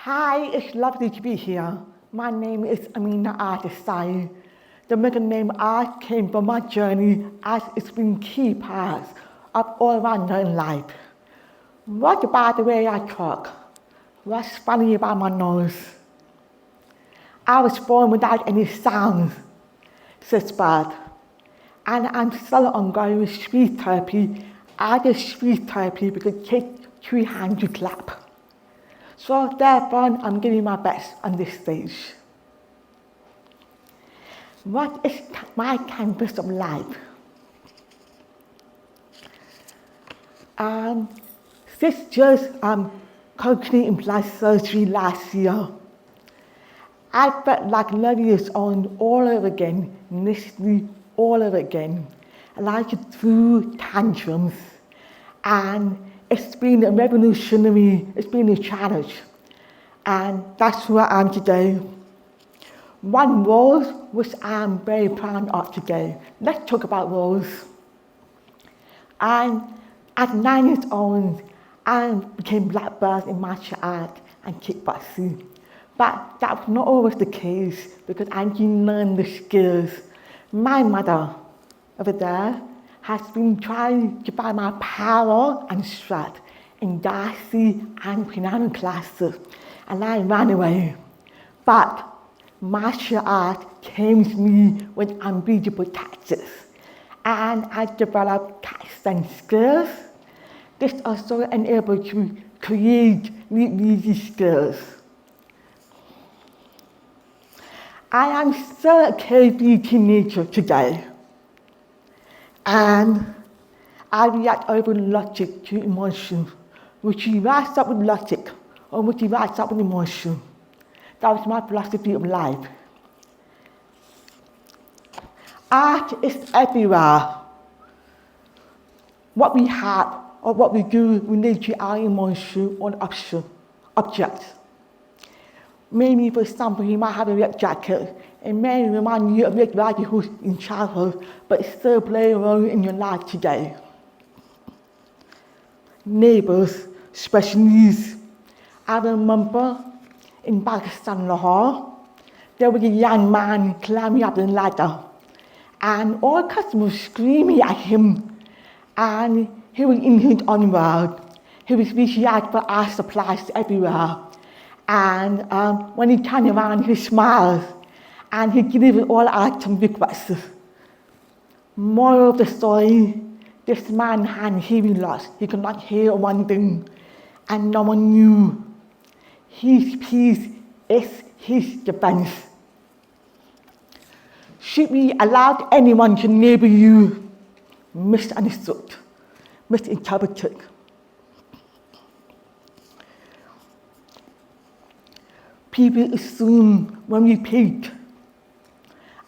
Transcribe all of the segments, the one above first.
Hi, it's lovely to be here. My name is Amina Ansari. The middle name I came from my journey as it's been key parts of all my known life. What about the way I talk? What's funny about my nose? I was born without any sounds since birth, and I'm still ongoing with speech therapy. I do speech therapy because it takes 2 hands to clap. So therefore, I'm giving my best on this stage. What is my canvas of life? This just cochlear implant surgery last year. I felt like 11 years old all over again, initially all over again. And I could through tantrums. And it's been a revolutionary, it's been a challenge. And that's who I am today. One role which I am very proud of today. Let's talk about roles. And at 9 years old, I became black belt in martial art and kickboxing. But that was not always the case because I didn't learn the skills. My mother over there has been trying to buy my power and strength in Darcy and piano classes, and I ran away. But martial art came to me with unbeatable tactics, and I developed calisthenic skills. This also enabled to create easy skills. I am still a KB teenager today. And I react over logic to emotion. Would you rise up with logic or would you rise up with emotion? That was my philosophy of life. Art is everywhere. What we have or what we do relates to our emotion or objects. Maybe, for example, you might have a red jacket. It may remind you of Red Riding Hood in childhood, but it still plays a role in your life today. Neighbours, special needs. I remember in Pakistan, Lahore, there was a young man climbing up the ladder, and all customers screaming at him, and he was in his own world. He was reaching out for art supplies everywhere. And when he turned around, he smiled, and he delivered all items requests. Moral of the story, this man had hearing loss. He could not hear one thing, and no one knew. His peace is his defense. Should we allow anyone to label you misunderstood, misinterpreted? People assume when we paint,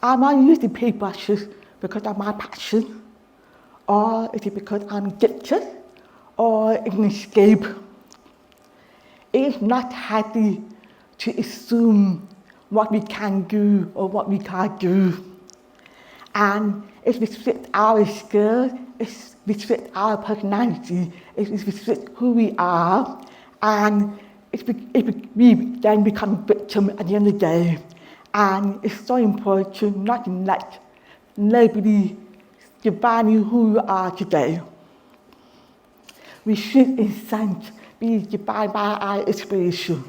am I using paintbrushes because of my passion? Or is it because I'm gifted? Or an escape? It is not healthy to assume what we can do or what we can't do. And it restricts our skills, it restricts our personality, it restricts who we are, and we then become victims at the end of the day. And it's so important to not let nobody define who you are today. We should instead be defined by our inspiration.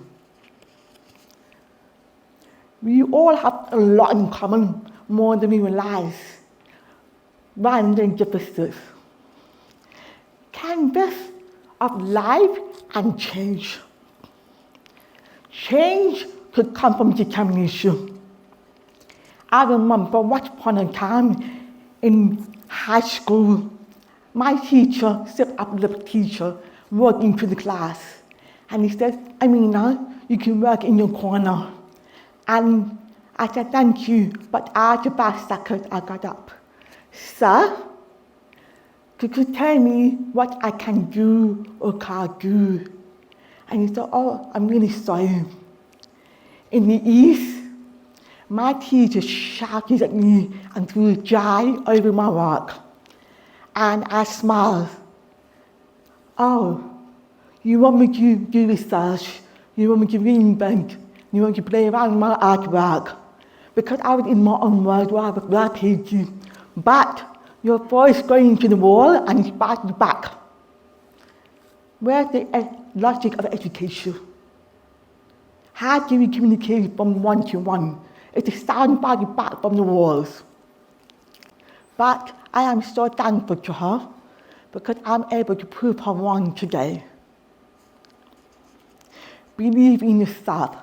We all have a lot in common, more than we realize, rather than differences. Canvas of life and change. Change could come from determination. I remember once upon a time in high school, my teacher, step-up teacher, walked into the class and he said, Amina, you can work in your corner. And I said, thank you, but after 5 seconds I got up. Sir, could you tell me what I can do or can't do? And he said, oh, I'm really sorry. In the East, my teacher shouted at me and threw jai over my work. And I smiled. Oh, you want me to do research You want me to reinvent. You want to play around with my artwork. Because I was in my own world where I was rapidly. But your voice going into the wall and it's back. Where's the logic of education? How do we communicate from one to one? It's a sound back from the walls. But I am so thankful to her because I'm able to prove her wrong today. Believe in yourself.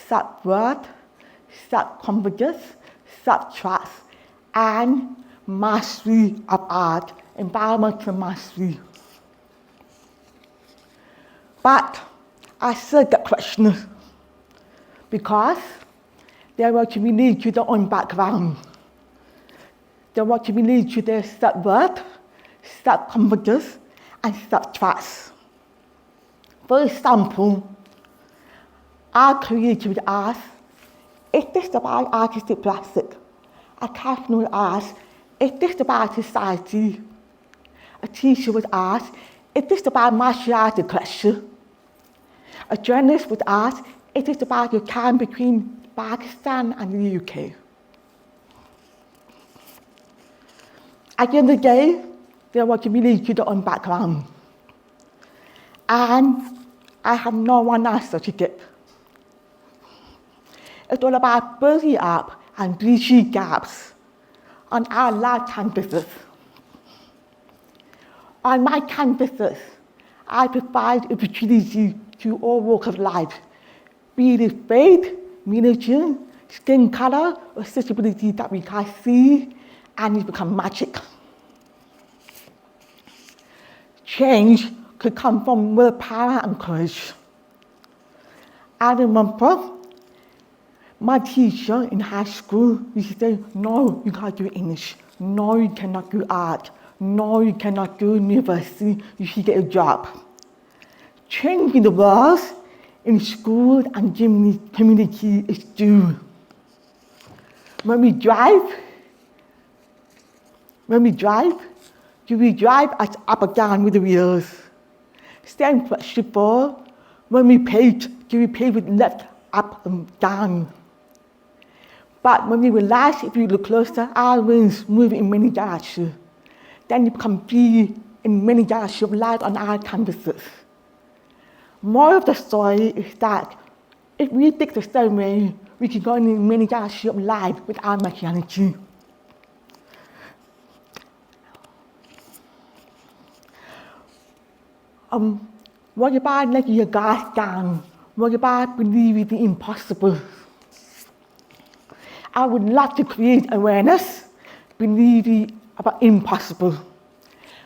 Self-worth, self-confidence, self-trust, and mastery of art, environmental mastery. But I still get questions because they want to relate to their own background. They want to relate to their self-worth, self-confidence, and self-trust. For example, our creative arts, is this about artistic plastic? A casual arts, is this about society? A teacher would ask, is this about martial arts question? A journalist would ask, is this about the time between Pakistan and the UK? At the end of the day, they want to relate to their own background. And I have no one answer to give. It's all about building up and bridging gaps on our live campuses. On my campuses, I provide opportunity to all walks of life, be it faith, religion, skin color, or disability that we can see and it become magic. Change could come from willpower and courage. I remember my teacher in high school used to say, no, you can't do English. No, you cannot do art. No, you cannot do university. You should get a job. Changing the world in school and community is due. When we drive, do we drive as up or down with the wheels? Same question for when we paint, do we paint with left up and down? But when we realize, if you look closer, our wings move in many directions. Then you become free in many directions of life on our campuses. More of the story is that if we think the same way, we can go in many directions of life with our materiality. What about letting your guard down? What about believing the impossible? I would love to create awareness, believing about impossible.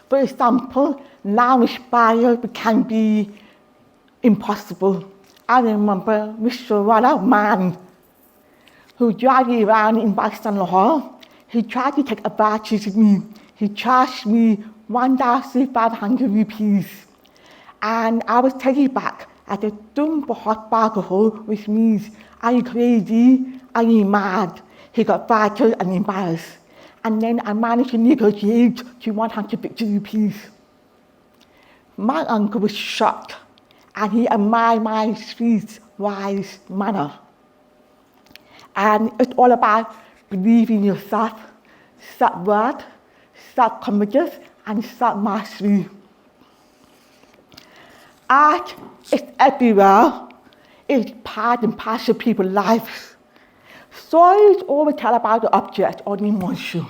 For example, now inspired can be impossible. I remember Mr. Man who drive me around in Pakistan, Lahore. He tried to take advantage of me. He charged me 1,500 rupees. And I was taken back at a dumb bahut bagaho, which means, are you crazy? Are you mad? He got frightened and embarrassed. And then I managed to negotiate to 150 rupees. My uncle was shocked, and he admired my streetwise manner. And it's all about believing in yourself, self-worth, self-confidence, and self-mastery. Art is everywhere. It's part and parcel of people's lives. Stories always tell about the object or the emotion.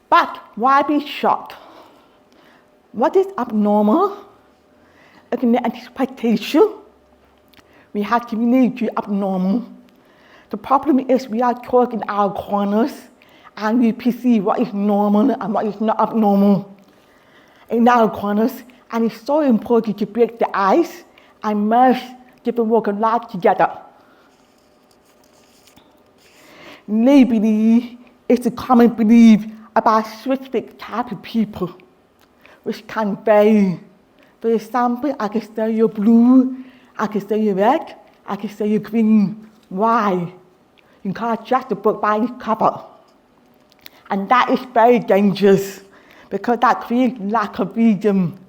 But why be shocked? What is abnormal? In the expectation, we have to relate to abnormal. The problem is we are caught in our corners and we perceive what is normal and what is not abnormal in our corners. And it's so important to break the ice and merge different walks of life together. Labeling is a common belief about specific type of people, which can vary. For example, I can say you're blue, I can say you're red, I can say you're green. Why? You can't judge the book by its cover. And that is very dangerous because that creates lack of freedom.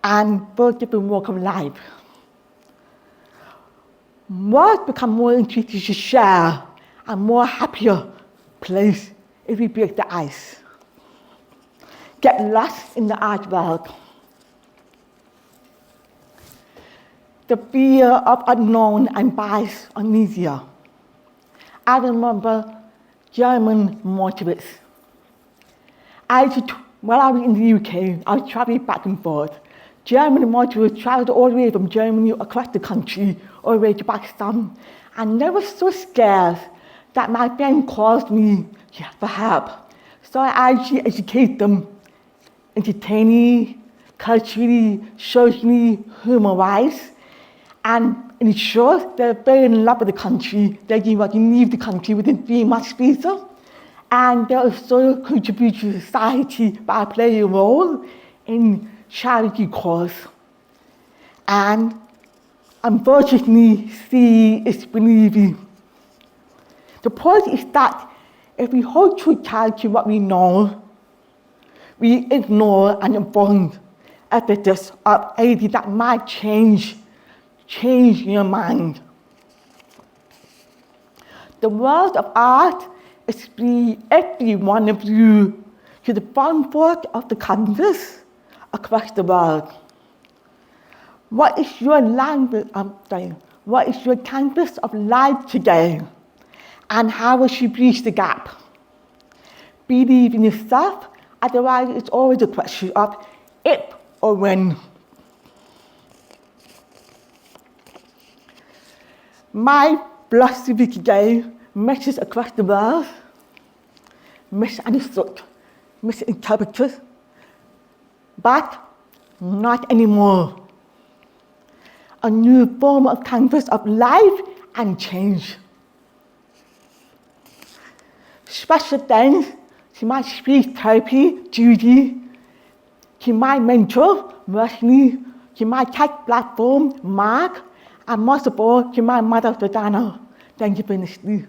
and for different walk of life. Words become more interesting to share and more happier place if we break the ice. Get lost in the art world. The fear of unknown and bias on media. I remember German motorists. While I was in the UK, I was traveling back and forth. German motorists traveled all the way from Germany across the country, all the way to Pakistan. And they were so scared that my friend called me for help. So I actually educate them, entertaining, culturally, socially, human-wise. And in short, they're very in love with the country. They didn't want to leave the country within 3 months visa. And they also contribute to society by playing a role in charity cause. And unfortunately, seeing is believing. The point is that if we hold true tight to what we know, we ignore and avoid evidence of anything that might change your mind. The world of art is for every one of you to the front fork of the canvas across the world. What is your language? What is your canvas of life today? And how will you bridge the gap? Believe in yourself, otherwise it's always a question of if or when. My philosophy today, messages across the world, misunderstood, misinterpreted, but not anymore. A new form of canvas of life and change. Special thanks to my speech therapy, Judy, to my mentor, Wesley, to my tech platform, Mark, and most of all, to my mother, Dana. Thank you for listening.